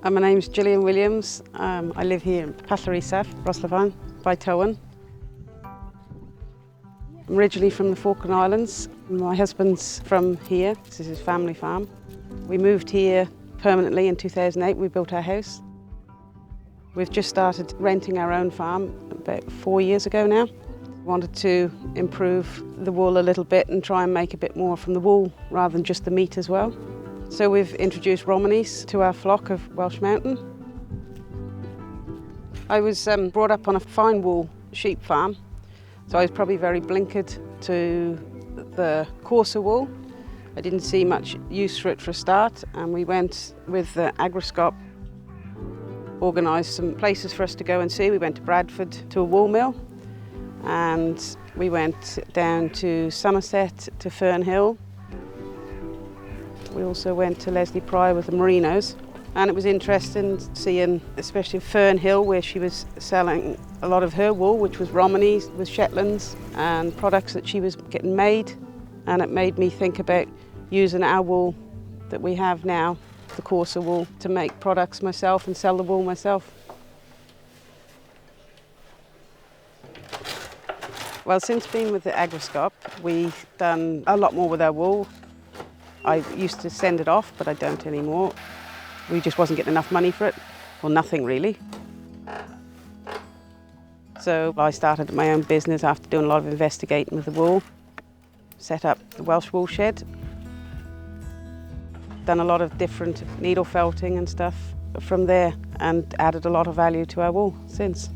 My name's Gillian Williams. I live here in Pallerisaf, Roslafan, by Tywyn. I'm originally from the Falkland Islands. My husband's from here. This is his family farm. We moved here permanently in 2008. We built our house. We've just started renting our own farm about 4 years ago now. Wanted to improve the wool a little bit and try and make a bit more from the wool rather than just the meat as well. So we've introduced Romneys to our flock of Welsh Mountain. I was brought up on a fine wool sheep farm, so I was probably very blinkered to the coarser wool. I didn't see much use for it for a start, and we went with the Agrisgôp, organised some places for us to go and see. We went to Bradford to a wool mill, and we went down to Somerset to Fern Hill. We also went to Leslie Pryor with the merinos, and it was interesting seeing, especially Fern Hill, where she was selling a lot of her wool, which was Romneys with Shetlands and products that she was getting made. And it made me think about using our wool that we have now, the coarser wool, to make products myself and sell the wool myself. Well, since being with the Agrisgôp, we've done a lot more with our wool. I used to send it off, but I don't anymore. We just wasn't getting enough money for it, or nothing really. So I started my own business after doing a lot of investigating with the wool. Set up the Welsh wool shed. Done a lot of different needle felting and stuff from there, and added a lot of value to our wool since.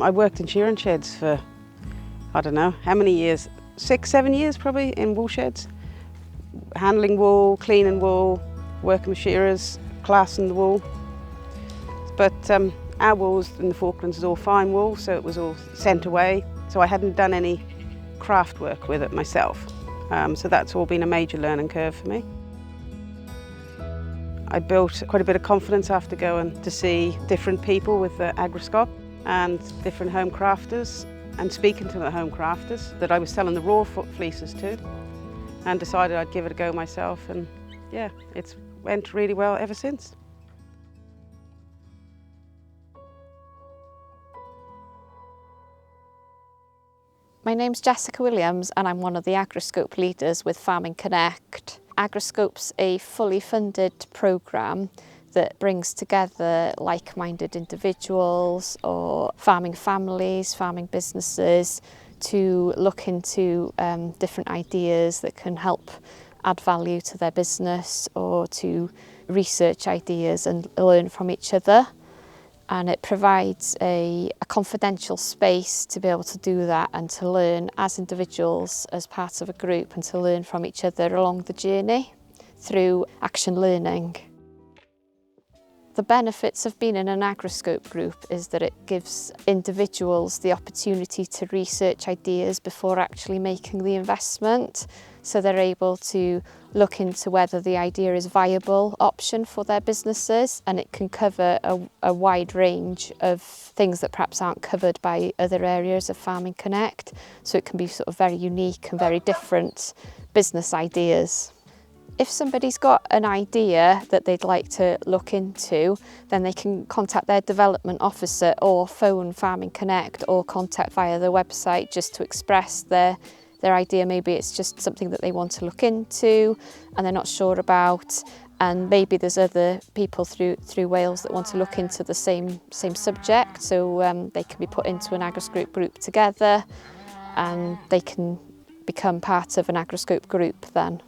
I worked in shearing sheds for, I don't know, how many years? 6, 7 years probably in wool sheds. Handling wool, cleaning wool, working with shearers, classing the wool. But our wool in the Falklands is all fine wool, so it was all sent away. So I hadn't done any craft work with it myself. So that's all been a major learning curve for me. I built quite a bit of confidence after going to see different people with the Agrisgôp and different home crafters, and speaking to the home crafters that I was selling the raw fleeces to, and decided I'd give it a go myself, and yeah, it's went really well ever since. My name's Jessica Williams, and I'm one of the Agrisgôp leaders with Farming Connect. Agrisgôp's a fully funded programme that brings together like-minded individuals or farming families, farming businesses to look into different ideas that can help add value to their business, or to research ideas and learn from each other. And it provides a confidential space to be able to do that and to learn as individuals, as part of a group, and to learn from each other along the journey through action learning. The benefits of being in an Agrisgôp group is that it gives individuals the opportunity to research ideas before actually making the investment. So they're able to look into whether the idea is a viable option for their businesses, and it can cover a wide range of things that perhaps aren't covered by other areas of Farming Connect. So it can be sort of very unique and very different business ideas. If somebody's got an idea that they'd like to look into, then they can contact their development officer or phone Farming Connect, or contact via their website just to express their idea. Maybe it's just something that they want to look into and they're not sure about, and maybe there's other people through Wales that want to look into the same subject, so they can be put into an Agrisgôp group together, and they can become part of an Agrisgôp group then.